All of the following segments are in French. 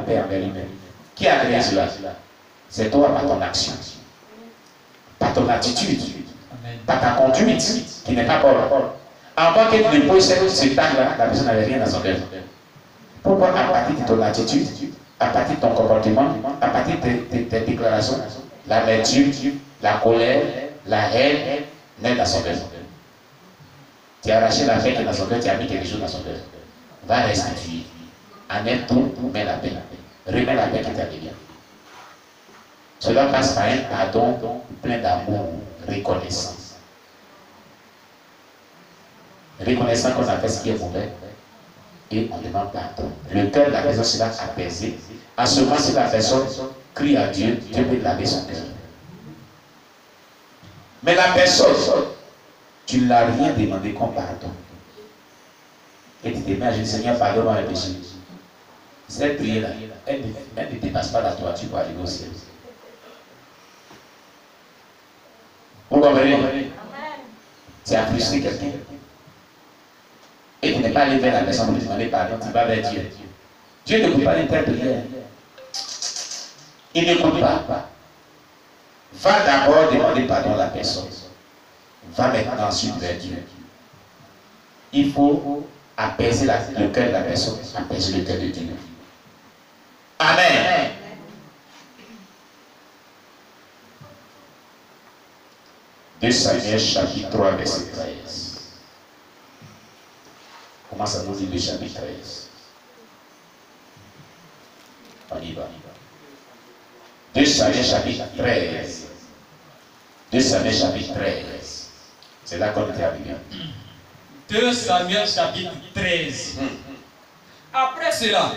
paix envers lui-même. Qui a créé cela? C'est toi par ton action, par ton attitude, par ta conduite qui n'est pas bonne. Avant que tu ne poses ce tag-là, la personne n'avait rien dans son cœur. Pourquoi? À partir de ton attitude, à partir de ton comportement, à partir de tes déclarations, l'amertume, la colère, la haine naît dans son cœur. Tu as arraché la paix qui est dans son cœur, tu as mis quelque chose dans son cœur. Va restituer. Enlève tout, mets la paix. Remets la paix qui t'a bien. Cela passe par un pardon plein d'amour, reconnaissant. Reconnaissant qu'on a fait ce qui est mauvais et on demande pardon. Le cœur de la personne sera apaisé. En ce moment, si la personne crie à Dieu, Dieu peut laver son cœur. Mais la personne, tu ne l'as rien demandé comme pardon. Et tu t'imagines, Seigneur, pardonne-moi mes péchés. Cette prière-là, elle ne dépasse pas la toiture pour arriver au ciel. Vous comprenez? Tu as frustré quelqu'un. Et tu n'es pas allé vers la personne pour lui demander pardon, tu vas vers Dieu. Dieu n'écoute pas les telles prières. Il n'écoute pas. Va d'abord demander pardon à la personne. Va maintenant ensuite vers Dieu. Il faut apaiser le cœur de la personne, apaiser le cœur de Dieu. Amen. 2 Samuel chapitre 3 verset 13. Comment ça nous dit le chapitre 13? On y va. 2 Samuel chapitre 13. 2 Samuel chapitre 13. C'est là qu'on était arrivé. 2 Samuel chapitre 13. Après cela,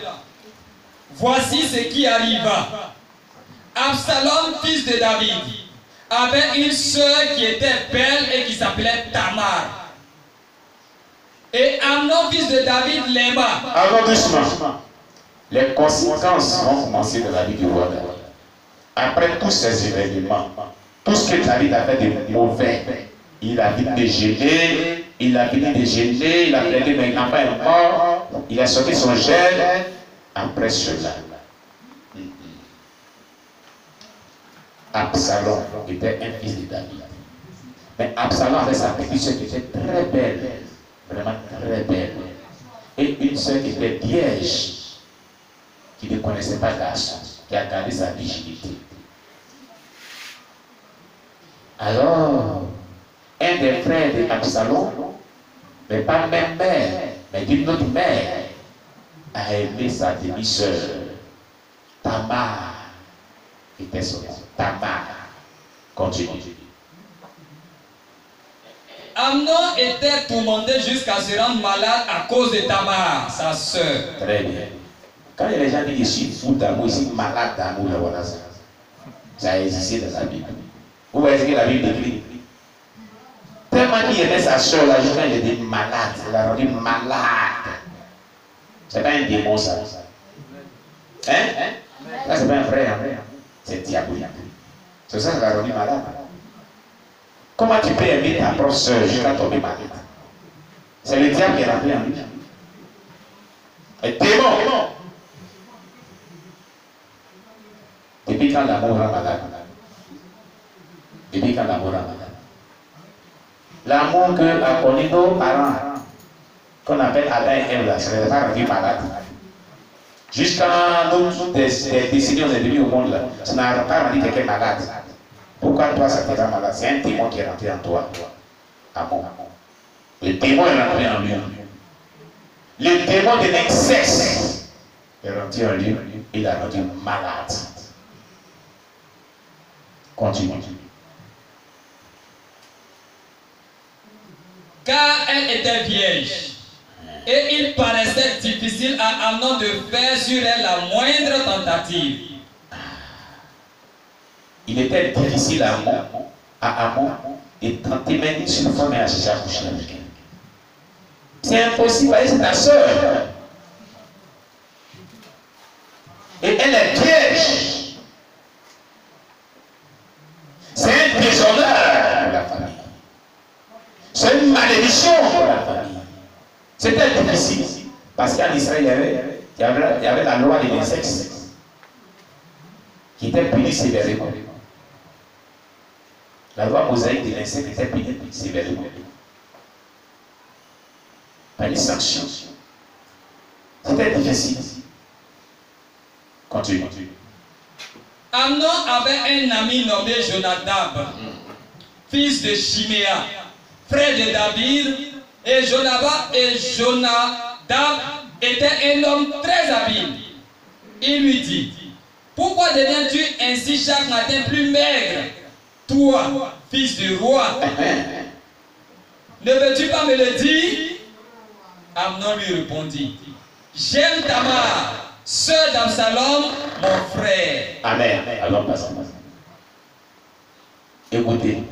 voici ce qui arriva. Absalom, fils de David, avait une sœur qui était belle et qui s'appelait Tamar. Et Amnon, fils de David, l'aima. Avant doucement. Les conséquences vont commencer dans la vie du roi David. Après tous ces événements, tout ce que David a fait de mauvais, il a fini de gêner, il a plaidé mes grands-pères est mort, il a sorti son gel. Après cela, Absalom était un fils de David. Mais Absalom avait sa petite soeur qui était très belle, vraiment très belle. Et une soeur qui était vierge, qui ne connaissait pas garçon, qui a gardé sa virginité. Alors, un des frères d'Absalom, mais pas même mère, mais d'une autre mère, a aimé sa demi-sœur. Tamar était son nom. Tamar. Continue. Amnon était tourmenté jusqu'à se rendre malade à cause de Tamar, sa sœur. Très bien. Quand les gens disent ici, fou d'amour, ici, malade d'amour, voilà ça. Ça a existé dans la Bible. Vous voyez ce que la Bible décrit? Tellement qu'il aimait sa soeur, là, jusqu'à il était malade. Il l'a rendu malade. C'est pas un démon, ça. Hein? Là, c'est pas un vrai, hein? C'est diabolique. C'est ça qui l'a rendu malade. Comment tu peux aimer ta propre soeur jusqu'à tomber malade? C'est le diable qui est rentré en lui. Un démon. Depuis quand l'amour rend malade? Depuis quand l'amour rend malade? L'amour que a connu nos parents, qu'on appelle Adam et Ève, ça ne les a pas rendus malades. Jusqu'à nous, des décennies, on est venus au monde là, ça n'a pas rendu quelqu'un malade. Pourquoi toi ça te rend malade? C'est un démon qui est rentré en toi. Amour. Le démon est rentré en lui. Le démon de l'excès est rentré en lui, il l'a rendu malade. Continue. Car elle était vierge. Et il paraissait difficile à Amnon de faire sur elle la moindre tentative. Il était difficile à Amnon de tenter même une seule fois, mais à chercher à coucher avec elle. C'est impossible, c'est ta soeur. Et elle est vierge. C'est un déshonneur pour la famille. C'est une malédiction pour la famille. C'était difficile. Parce qu'en Israël, il y avait la loi de l'inceste. qui était puni sévèrement. La loi mosaïque de l'inceste était punie sévèrement. Par les sanctions. C'était difficile. Continue. Amnon avait un ami nommé Jonadab, fils de Chiméa, frère de David, et Jonadab était un homme très habile. Il lui dit: pourquoi deviens-tu ainsi chaque matin plus maigre, toi, fils du roi? Ne veux-tu pas me le dire? Amnon lui répondit: j'aime Tamar, sœur d'Absalom, mon frère. Amen. Alors passons. Écoutez,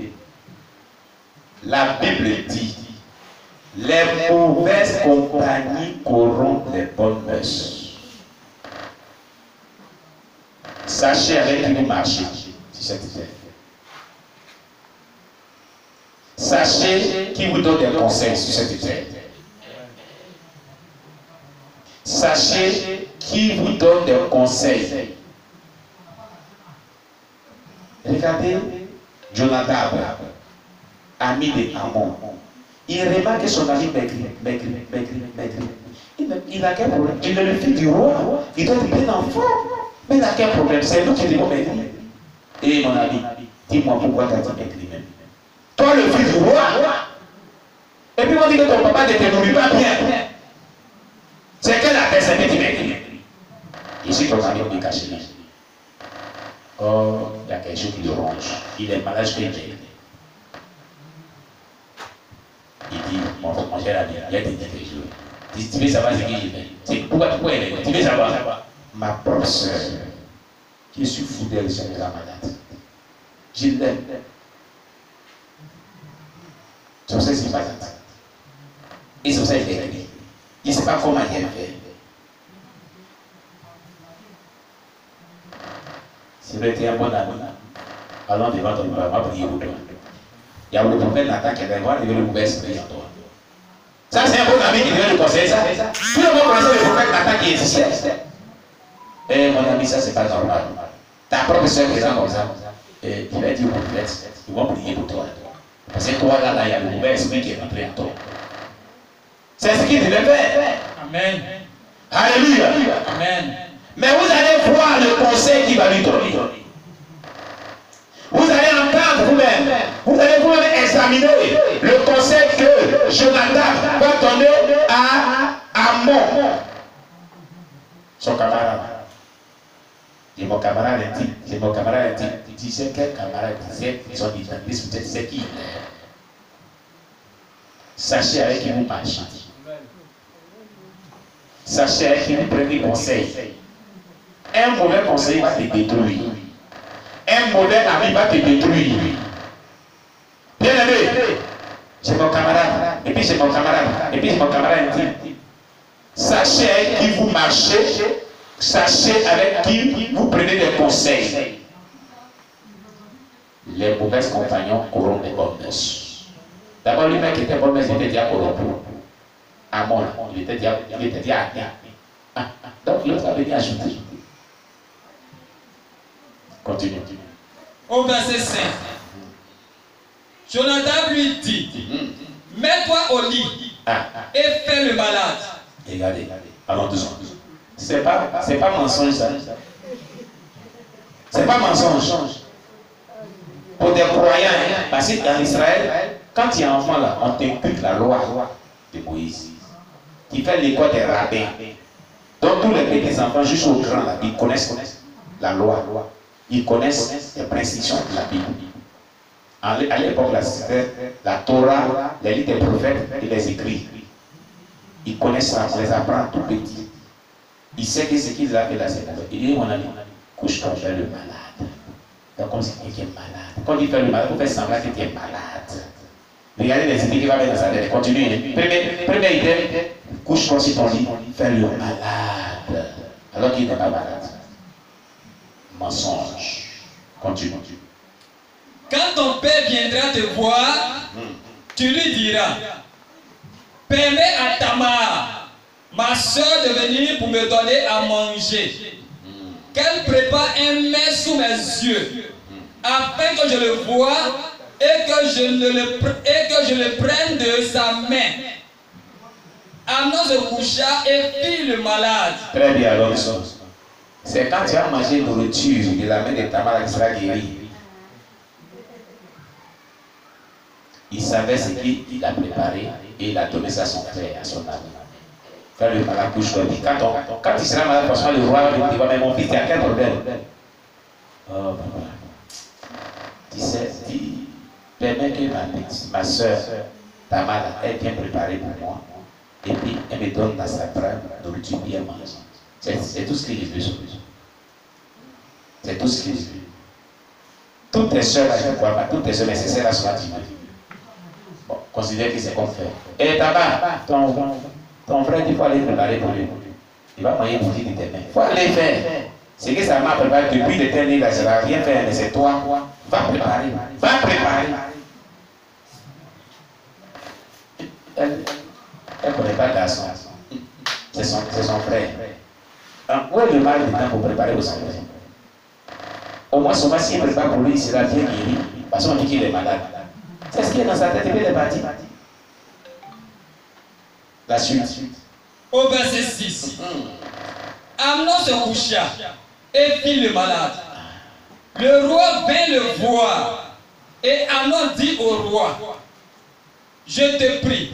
la Bible dit: les mauvaises compagnies corrompent les bonnes mœurs. Sachez avec qui vous marchez sur cette terre. Sachez qui vous donne des conseils sur cette terre. Sachez qui vous donne des conseils. Regardez Jonadab, ami de Amon. Il remarque que son ami maigri. Il a quel problème? Il est le fils du roi. Il doit être bien en forme. Mais il a quel problème? C'est nous qui devons maigrir. Et mon ami, dis-moi pourquoi tu as dit maigri même. Toi, le fils du roi. Et puis on dit que ton papa ne te nourrit pas bien. C'est quelle affaire c'est que tu maigris? Ici, ton ami est caché là. Oh, il y a quelque chose qui le ronge. Il est malade que il maigrit. Il dit, mon cher ami, il y a des jours. Tu veux savoir ce que je fais? C'est pourquoi elle est? Tu veux savoir? Ma propre soeur, je suis fou d'elle, c'est la malade. Je l'aime. C'est pour ça qu'il est malade. Et c'est pour ça qu'il est aimé. Il ne sait pas comment il fait. Si vous êtes un bon ami, allons devant ton papa, on va prier pour toi. Il y a le prophète Nathan qui est devant, il veut le couvert s'il en toi. Ça, c'est un bon ami qui devait le conseiller, ça. Tout le monde connaissait le prophète Nathan qui existait. Eh, mon ami, ça, c'est pas normal. Ta propre soeur qui est comme ça, il va dire au prophète, ils vont prier pour toi. Parce que toi, là, il y a le couvert esprit qui est rentré en toi. C'est ce qu'il devait faire. Amen. Alléluia. Amen. Mais vous allez voir le conseil qui va lui donner. Vous allez entendre vous-même. Vous allez vous-même examiner le conseil que Jonadab va donner à Amon, son camarade. C'est mon camarade intime. C'est mon camarade intime. Tu sais quel camarade disait son identité, peut-être c'est qui. Sachez avec qui vous marchez. Sachez avec qui vous prenez conseil. Un mauvais conseil va te détruire. Un mauvais ami va te détruire. Bien aimé, c'est mon camarade. Et puis c'est mon camarade. Et puis c'est mon camarade intime. Sachez avec qui vous marchez. Sachez avec qui vous prenez des conseils. Les mauvais compagnons corrompent les bonnes mœurs. D'abord, lui-même qui était bon mœurs, il était déjà corrompu. Amon, il était déjà donc l'autre avait bien ajouté. Continue. Au verset 5, Jonadab lui dit: mets-toi au lit et fais le malade. Regardez, allons doucement. C'est pas mensonge ça. C'est pas mensonge. Pour des croyants, parce qu'en Israël, quand tu es enfant là, on t'inculque la loi de Moïse. Qui fait l'école des rabbins. Donc tous les petits enfants jusqu'aux grands là, ils connaissent la loi. Ils connaissent les prescriptions de la Bible. À l'époque là, c'était la Torah, les livres des prophètes et les écrits. Ils connaissent ça, on les apprend tout petit. Il sait que ce qu'il a fait là, c'est la loi. Il dit, mon ami, couche-toi, fais le malade. Donc, comme si tu es malade. Quand il fait le malade, il faut faire semblant que tu es malade. Regardez les idées qu'il va mettre dans sa tête. Continue. Première idée, couche-toi sur ton lit, fais le malade. Alors qu'il n'est pas malade. Mensonge. Continue. Quand ton père viendra te voir, tu lui diras: permets à Tamar, ma soeur, de venir pour me donner à manger. qu'elle prépare un mets sous mes yeux, afin que je le voie et que je le prenne de sa main. Amnon se coucha et fit le malade. Très bien, donc c'est quand tu as mangé nourriture de la main de Tamar qui sera guéri. Il savait ce qu'il a préparé et il a donné ça à son frère, à son ami. Quand le malade couche, quand il sera malade, parce que le roi lui dit, mais mon fils, il y a quel problème? Oh, papa. Tu sais, permets que ma soeur, Tamar, est bien préparée pour moi. Et puis, elle me donne dans sa preuve nourriture bien mangée. C'est tout ce qu'il veut. C'est tout ce qu'il veut. Toutes les soeurs, là, je ne crois pas, toutes les soeurs nécessaires à soi, tu veux. Bon, considère que c'est comme faire. Et Tamar, ton frère, il faut aller préparer pour lui. Il va manger pour dire de tes mains. Il faut aller faire. C'est que ça m'a préparé depuis l'éternel, là, je ne vais rien faire, mais c'est toi. Va préparer. Va préparer. Elle ne connaît pas le garçon. C'est son frère. Où est le mal du temps pour préparer au son frère? Au moins, son s'il prépare pour lui, il sera bien guéri. Parce qu'on dit qu'il est malade. C'est ce qui est dans sa tête, il est parti. La suite. Au verset 6. Amnon se coucha et fit le malade. Le roi vint le voir. Et Amnon dit au roi, je te prie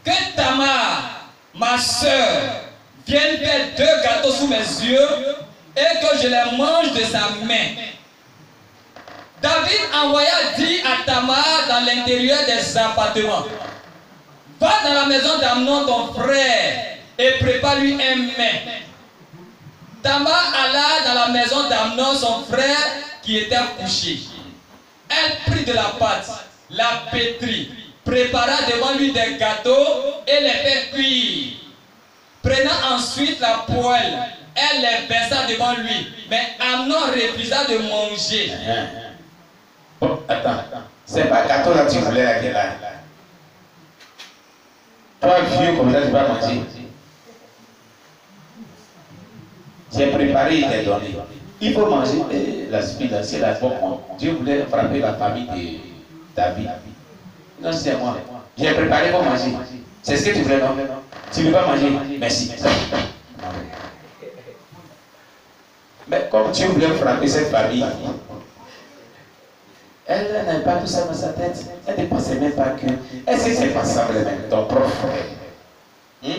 que Tamar, ma soeur, vienne faire 2 gâteaux sous mes yeux et que je les mange de sa main. David envoya dire à Tamar dans l'intérieur des appartements, va dans la maison d'Amnon ton frère et prépare-lui un mets. Tamar alla dans la maison d'Amnon son frère qui était couché. Elle prit de la pâte, la pétrit, prépara devant lui des gâteaux et les fait cuire. Prenant ensuite la poêle, elle les baissa devant lui. Mais Amnon refusa de manger. Oh, attends. C'est pas gâteau là que tu voulais la guerre. Toi, vieux comme ça, tu vas manger. J'ai préparé, il t'est donné. Il faut manger la spirale, c'est la bonne. Dieu voulait frapper la famille de David. Non, c'est moi. J'ai préparé pour manger. C'est ce que tu voulais, non? Tu ne veux pas manger? Merci. Mais comme Dieu voulait frapper cette famille, elle n'a pas tout ça dans sa tête. Elle ne pensait même pas que. Est-ce que c'est pas ça même? Ton propre frère.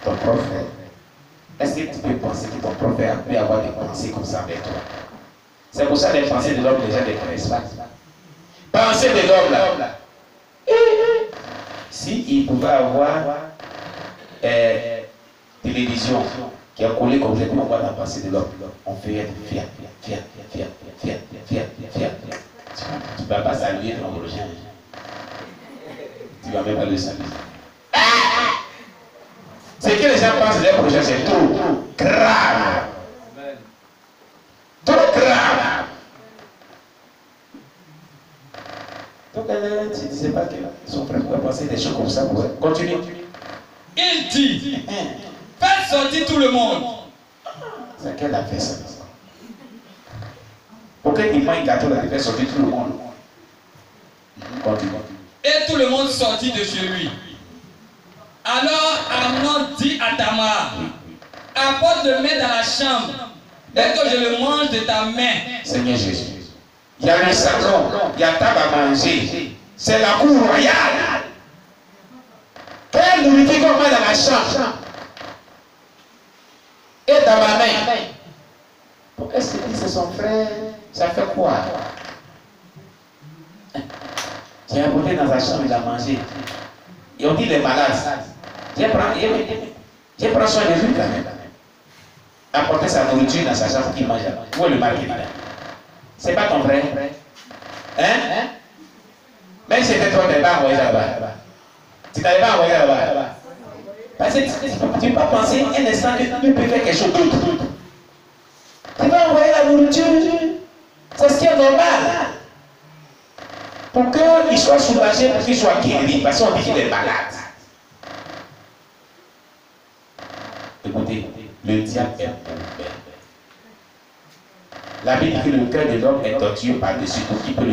Ton propre frère. Est-ce que tu peux penser que ton propre frère peut avoir des pensées comme ça avec toi? C'est pour ça que les pensées de l'homme, les gens ne connaissent pas. Pensées de l'homme là. Si il pouvait avoir télévision qui a collé comme j'ai pu, on voit la pensée de l'homme. On fait fier. Tu ne vas pas saluer ton prochain. Tu ne vas même pas le saluer. Ce que les gens pensent de leur prochain, c'est trop grave. Trop grave. Donc elle ne disait pas que son frère pouvait penser des choses comme ça. Continue. Il dit, faites sortir tout le monde. C'est qu'elle a fait ça. Pourquoi il mange gâteau là, il fait sortir tout le monde? Continue. Et tout le monde sortit de chez lui. Alors Amnon dit à Tamar, apporte le mets dans la chambre, dès que je le mange de ta main. Seigneur Jésus, il y a le salon, il y a table à manger. C'est la cour royale. Quelle nourriture qu'on met dans la chambre et dans ma main. Pourquoi est-ce qu'il dit c'est son frère? Ça fait quoi? J'ai apporté dans sa chambre, il a mangé. Et on dit les malades. J'ai pris soin de lui quand même. Apporter sa nourriture dans sa chambre pour qu'il mange. Où est le mal qu'il a? C'est pas ton frère? Hein? Même si c'était toi, tu n'avais pas envoyé là-bas. Tu n'avais pas envoyé là-bas. Parce que tu ne peux pas penser un instant que tu peux faire quelque chose d'autre. Tu vas envoyer la nourriture. C'est ce qui est normal. Pour qu'il soit soulagé, pour qu'il soit guéri. Parce qu'on dit qu'il est malade. Écoutez, le diable est mauvais. La Bible dit que le cœur de l'homme est tortueux par-dessus tout, qui peut le